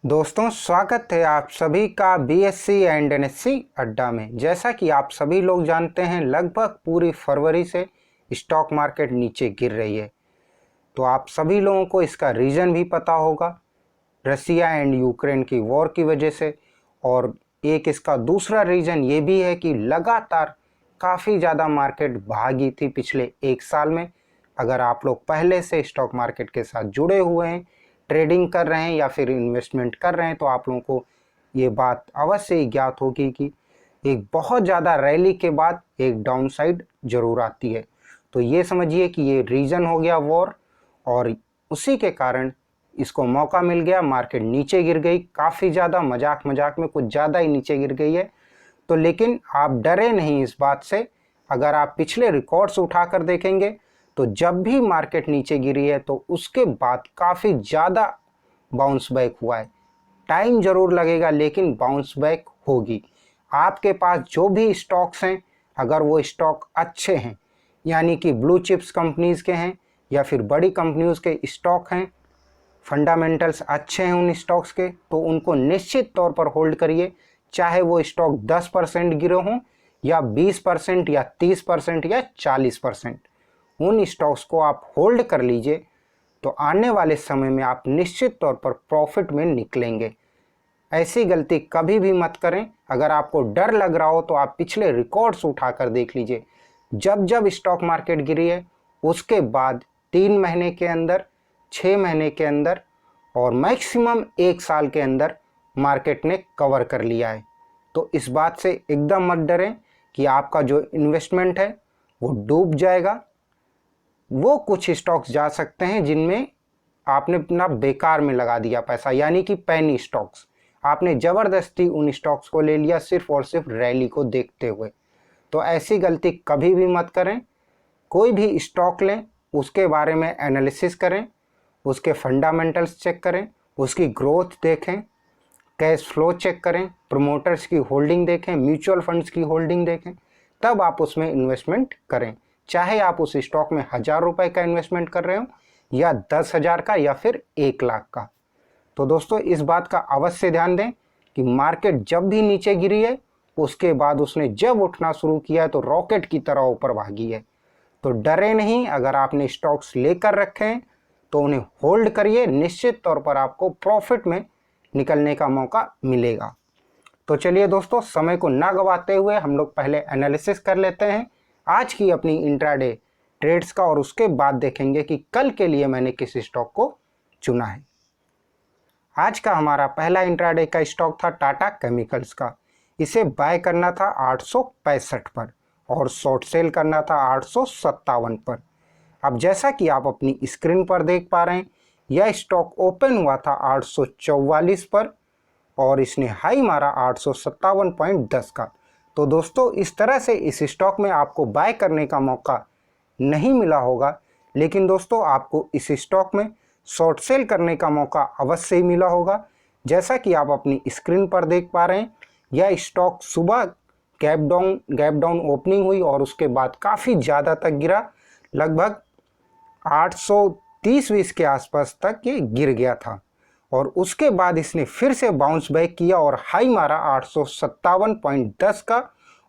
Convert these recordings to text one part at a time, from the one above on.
दोस्तों, स्वागत है आप सभी का बीएससी एंड एनएससी अड्डा में। जैसा कि आप सभी लोग जानते हैं, लगभग पूरी फरवरी से स्टॉक मार्केट नीचे गिर रही है। तो आप सभी लोगों को इसका रीज़न भी पता होगा, रसिया एंड यूक्रेन की वॉर की वजह से। और एक इसका दूसरा रीज़न ये भी है कि लगातार काफ़ी ज़्यादा मार्केट भागी थी पिछले एक साल में। अगर आप लोग पहले से स्टॉक मार्केट के साथ जुड़े हुए हैं, ट्रेडिंग कर रहे हैं या फिर इन्वेस्टमेंट कर रहे हैं, तो आप लोगों को ये बात अवश्य ही ज्ञात होगी कि एक बहुत ज़्यादा रैली के बाद एक डाउन साइड जरूर आती है। तो ये समझिए कि ये रीज़न हो गया वॉर, और उसी के कारण इसको मौका मिल गया, मार्केट नीचे गिर गई काफ़ी ज़्यादा, मजाक मजाक में कुछ ज़्यादा ही नीचे गिर गई है। तो लेकिन आप डरे नहीं इस बात से। अगर आप पिछले रिकॉर्ड्स उठाकर देखेंगे तो जब भी मार्केट नीचे गिरी है तो उसके बाद काफ़ी ज़्यादा बाउंस बैक हुआ है। टाइम ज़रूर लगेगा लेकिन बाउंस बैक होगी। आपके पास जो भी स्टॉक्स हैं, अगर वो स्टॉक अच्छे हैं, यानी कि ब्लू चिप्स कंपनीज़ के हैं या फिर बड़ी कंपनीज़ के स्टॉक हैं, फंडामेंटल्स अच्छे हैं उन स्टॉक्स के, तो उनको निश्चित तौर पर होल्ड करिए। चाहे वो स्टॉक 10% गिरे हों या 20% या 30% या 40%, उन स्टॉक्स को आप होल्ड कर लीजिए। तो आने वाले समय में आप निश्चित तौर पर प्रॉफिट में निकलेंगे। ऐसी गलती कभी भी मत करें। अगर आपको डर लग रहा हो तो आप पिछले रिकॉर्ड्स उठाकर देख लीजिए। जब जब स्टॉक मार्केट गिरी है उसके बाद 3 महीने के अंदर, 6 महीने के अंदर और मैक्सिमम 1 साल के अंदर मार्केट ने कवर कर लिया है। तो इस बात से एकदम मत डरें कि आपका जो इन्वेस्टमेंट है वो डूब जाएगा। वो कुछ स्टॉक्स जा सकते हैं जिनमें आपने अपना बेकार में लगा दिया पैसा, यानी कि पेनी स्टॉक्स। आपने ज़बरदस्ती उन स्टॉक्स को ले लिया सिर्फ और सिर्फ रैली को देखते हुए। तो ऐसी गलती कभी भी मत करें। कोई भी स्टॉक लें, उसके बारे में एनालिसिस करें, उसके फंडामेंटल्स चेक करें, उसकी ग्रोथ देखें, कैश फ्लो चेक करें, प्रमोटर्स की होल्डिंग देखें, म्यूचुअल फंड्स की होल्डिंग देखें, तब आप उसमें इन्वेस्टमेंट करें। चाहे आप उस स्टॉक में 1000 रुपये का इन्वेस्टमेंट कर रहे हो या 10,000 का या फिर 1 लाख का। तो दोस्तों, इस बात का अवश्य ध्यान दें कि मार्केट जब भी नीचे गिरी है उसके बाद उसने जब उठना शुरू किया है तो रॉकेट की तरह ऊपर भागी है। तो डरे नहीं। अगर आपने स्टॉक्स लेकर रखे हैं तो उन्हें होल्ड करिए, निश्चित तौर पर आपको प्रॉफिट में निकलने का मौका मिलेगा। तो चलिए दोस्तों, समय को ना गवाते हुए हम लोग पहले एनालिसिस कर लेते हैं आज की अपनी इंट्राडे ट्रेड्स का, और उसके बाद देखेंगे कि कल के लिए मैंने किस स्टॉक को चुना है। आज का हमारा पहला इंट्राडे का स्टॉक था टाटा केमिकल्स का। इसे बाय करना था 865 पर और शॉर्ट सेल करना था 857 पर। अब जैसा कि आप अपनी स्क्रीन पर देख पा रहे हैं, यह स्टॉक ओपन हुआ था 844 पर और इसने हाई मारा 857.10 का। तो दोस्तों, इस तरह से इस स्टॉक में आपको बाय करने का मौका नहीं मिला होगा, लेकिन दोस्तों आपको इस स्टॉक में शॉर्ट सेल करने का मौका अवश्य ही मिला होगा। जैसा कि आप अपनी स्क्रीन पर देख पा रहे हैं, यह स्टॉक सुबह गैप डाउन ओपनिंग हुई और उसके बाद काफ़ी ज़्यादा तक गिरा, लगभग 830-20 के आसपास तक ये गिर गया था। और उसके बाद इसने फिर से बाउंस बैक किया और हाई मारा 857.10 का,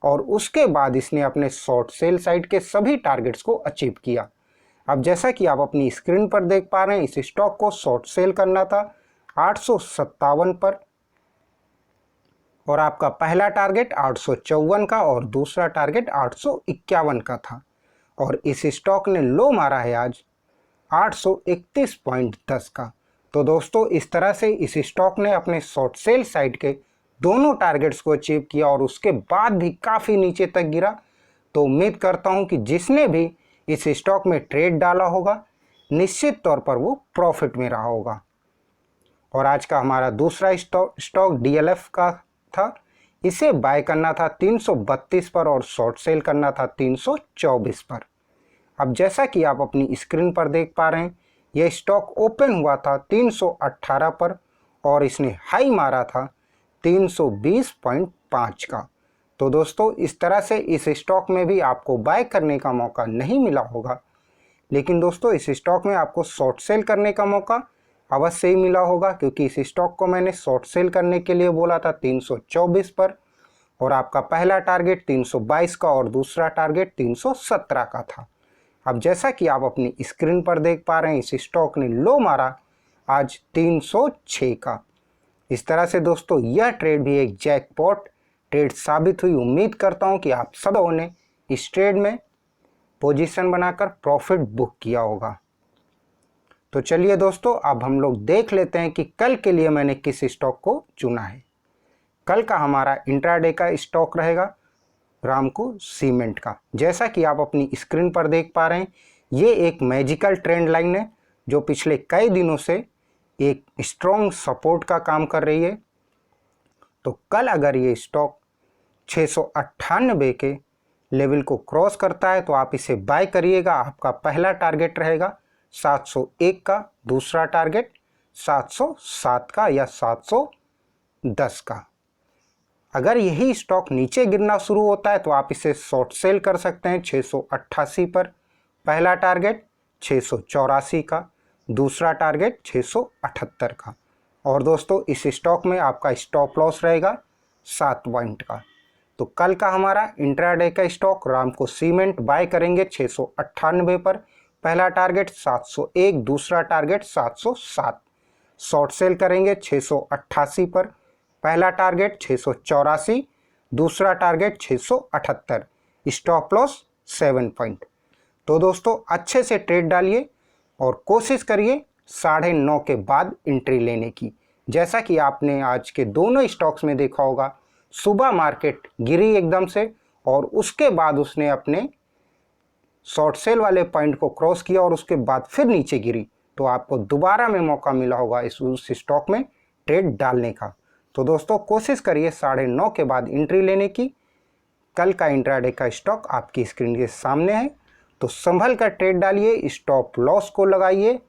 और उसके बाद इसने अपने शॉर्ट सेल साइड के सभी टारगेट्स को अचीव किया। अब जैसा कि आप अपनी स्क्रीन पर देख पा रहे हैं, इस स्टॉक को शॉर्ट सेल करना था 857 पर, और आपका पहला टारगेट 854 का और दूसरा टारगेट 851 का था। और इस स्टॉक ने लो मारा है आज 831.10 का। तो दोस्तों, इस तरह से इस स्टॉक ने अपने शॉर्ट सेल साइड के दोनों टारगेट्स को अचीव किया और उसके बाद भी काफ़ी नीचे तक गिरा। तो उम्मीद करता हूं कि जिसने भी इस स्टॉक में ट्रेड डाला होगा, निश्चित तौर पर वो प्रॉफिट में रहा होगा। और आज का हमारा दूसरा स्टॉक डीएलएफ का था। इसे बाय करना था 332 पर और शॉर्ट सेल करना था 324 पर। अब जैसा कि आप अपनी स्क्रीन पर देख पा रहे हैं, यह स्टॉक ओपन हुआ था 318 पर और इसने हाई मारा था 320.5 का। तो दोस्तों, इस तरह से इस स्टॉक में भी आपको बाय करने का मौका नहीं मिला होगा, लेकिन दोस्तों इस स्टॉक में आपको शॉर्ट सेल करने का मौका अवश्य ही मिला होगा, क्योंकि इस स्टॉक को मैंने शॉर्ट सेल करने के लिए बोला था 324 पर, और आपका पहला टारगेट 322 का और दूसरा टारगेट 317 का था। अब जैसा कि आप अपनी स्क्रीन पर देख पा रहे हैं, इस स्टॉक ने लो मारा आज 306 का। इस तरह से दोस्तों यह ट्रेड भी एक जैकपॉट ट्रेड साबित हुई। उम्मीद करता हूं कि आप सबों ने इस ट्रेड में पोजीशन बनाकर प्रॉफिट बुक किया होगा। तो चलिए दोस्तों, अब हम लोग देख लेते हैं कि कल के लिए मैंने किस स्टॉक को चुना है। कल का हमारा इंट्राडे का स्टॉक रहेगा रामको सीमेंट का। जैसा कि आप अपनी स्क्रीन पर देख पा रहे हैं, ये एक मैजिकल ट्रेंड लाइन है जो पिछले कई दिनों से एक स्ट्रॉन्ग सपोर्ट का काम कर रही है। तो कल अगर ये स्टॉक 698 के लेवल को क्रॉस करता है तो आप इसे बाय करिएगा। आपका पहला टारगेट रहेगा 701 का, दूसरा टारगेट 707 का या 710 का। अगर यही स्टॉक नीचे गिरना शुरू होता है तो आप इसे शॉर्ट सेल कर सकते हैं 688 पर, पहला टारगेट 684 का, दूसरा टारगेट 678 का। और दोस्तों इस स्टॉक में आपका स्टॉप लॉस रहेगा 7 पॉइंट का। तो कल का हमारा इंट्राडे का स्टॉक रामको सीमेंट बाय करेंगे 698 पर, पहला टारगेट 701, दूसरा टारगेट 707, शॉर्ट सेल करेंगे 688 पर, पहला टारगेट 684, दूसरा टारगेट 678, स्टॉप लॉस 7 पॉइंट। तो दोस्तों अच्छे से ट्रेड डालिए और कोशिश करिए 9:30 के बाद एंट्री लेने की। जैसा कि आपने आज के दोनों स्टॉक्स में देखा होगा, सुबह मार्केट गिरी एकदम से और उसके बाद उसने अपने शॉर्ट सेल वाले पॉइंट को क्रॉस किया और उसके बाद फिर नीचे गिरी। तो आपको दोबारा में मौका मिला होगा उस स्टॉक में ट्रेड डालने का। तो दोस्तों कोशिश करिए 9:30 के बाद एंट्री लेने की। कल का इंट्राडे का स्टॉक आपकी स्क्रीन के सामने है, तो संभल कर ट्रेड डालिए, स्टॉप लॉस को लगाइए,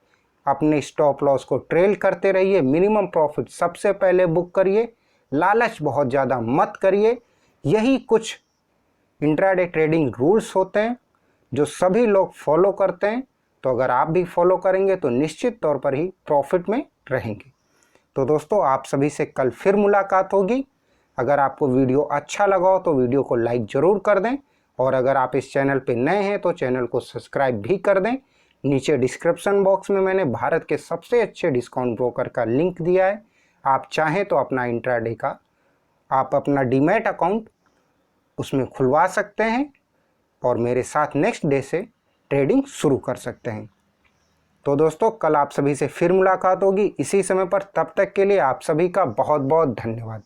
अपने स्टॉप लॉस को ट्रेल करते रहिए, मिनिमम प्रॉफिट सबसे पहले बुक करिए, लालच बहुत ज़्यादा मत करिए। यही कुछ इंट्राडे ट्रेडिंग रूल्स होते हैं जो सभी लोग फॉलो करते हैं। तो अगर आप भी फॉलो करेंगे तो निश्चित तौर पर ही प्रॉफिट में रहेंगे। तो दोस्तों आप सभी से कल फिर मुलाकात होगी। अगर आपको वीडियो अच्छा लगा हो तो वीडियो को लाइक ज़रूर कर दें, और अगर आप इस चैनल पे नए हैं तो चैनल को सब्सक्राइब भी कर दें। नीचे डिस्क्रिप्शन बॉक्स में मैंने भारत के सबसे अच्छे डिस्काउंट ब्रोकर का लिंक दिया है। आप चाहें तो अपना इंट्राडे का आप अपना डीमैट अकाउंट उसमें खुलवा सकते हैं और मेरे साथ नेक्स्ट डे से ट्रेडिंग शुरू कर सकते हैं। तो दोस्तों कल आप सभी से फिर मुलाकात होगी इसी समय पर। तब तक के लिए आप सभी का बहुत बहुत धन्यवाद।